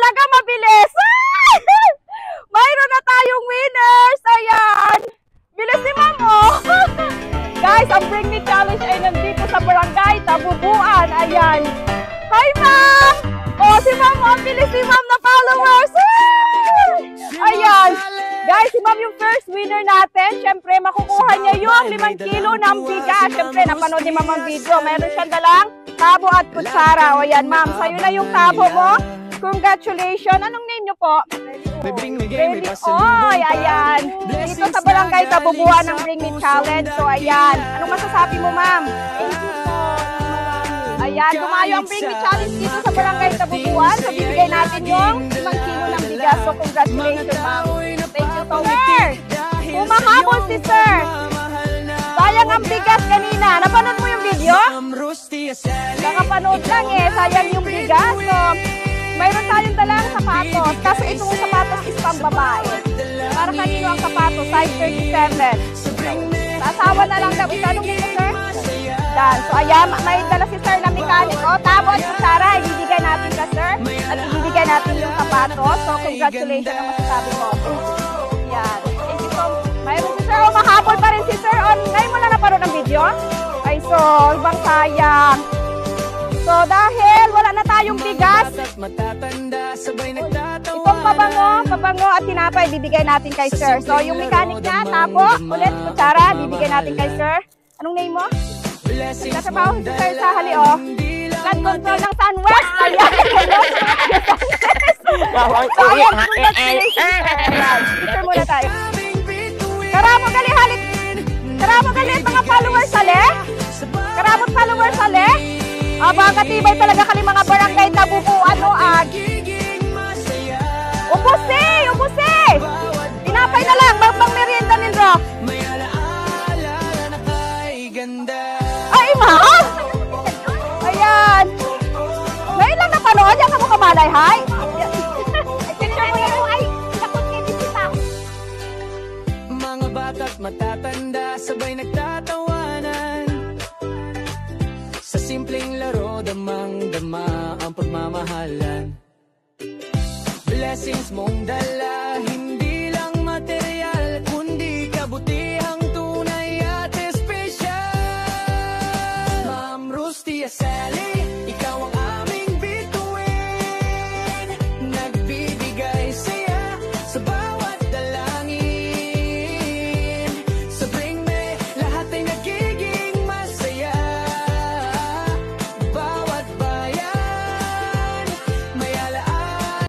talaga mabilis. Mayroon na tayong winners. Ayan. Bilis ni Ma'am, oh. Guys, ang Bring Me Challenge ay nandito sa Barangay Tabubuan. Ayan. Hi, Ma'am. Oh, si Ma'am, oh. Bilis ni Ma'am na followers. Ayan. Guys, si Ma'am yung first winner natin. Siyempre, makukuha niya yung 5 kilo ng bigas. Siyempre, napanood ni Ma'am ang video. Mayroon siyang dalang tabo at kutsara. O yan, Ma'am. Sa'yo na yung tabo mo. Congratulations. Anong name niyo po? Baby Oy, ayan. Dito sa Barangay Tabubuan ng Bring Me Challenge. So, ayan. Anong masasabi mo, Ma'am? Ayan, dumayo ang Bring Me Challenge dito sa Barangay Tabubuan. So, bibigay natin yung 5 kilo ng bigas. So, congratulations, Ma'am. Thank you so much. Sir, humahabol si Sir. Sayang ang bigas kanina. Napanood mo yung video? Nakapanood lang eh. Sayang yung bigas. So, mayroon tayong dalang sapatos. Kaso itong sapatos is pang babae. Para kanino ang sapatos? Size 37. Sa asawa na lang daw. Isa nung dito, Sir? Dan. So, ayan. May dala si Sir na mekaniko. Tabo at kutsara. Ibibigay natin ka, Sir. At ibibigay natin yung sapatos. So, congratulations ang masasabi ko. Yan. Thank you so much. Mayroon si Sir. Mahabol pa rin si Sir. Ngayon mo lang napanood ng video? Ay, so, ibang sayang. So, dahil wala na tayong bigas, itong pabango at tinapay, bibigay natin kay Sir. So, yung mechanic niya, tabo, ulit, kutsara, bibigay natin kay Sir. Anong name mo? Nagtatrabaho si Sir sa Halio. Flood control ng Sunwest. Ayan. Picture muna tayo. Karamo gali halit. Karamo gali mga followers sali. Karamot followers sali. Aba, katibay talaga kali mga Barangay Tabubuan no ag. Ubusi, ubusi. Tinapay na lang, bang merienda nindro. Ay, Ma'am. Ayan. Ngayon lang napanood, yan ka mo kamalay, hay. Picture mo yan. Ay, nakot kayo disita. Mga bata't matatanda, sabay nagtatawanan. Sa simpleng laro, damang-dama ang pagmamahalan. Blessings mong dala.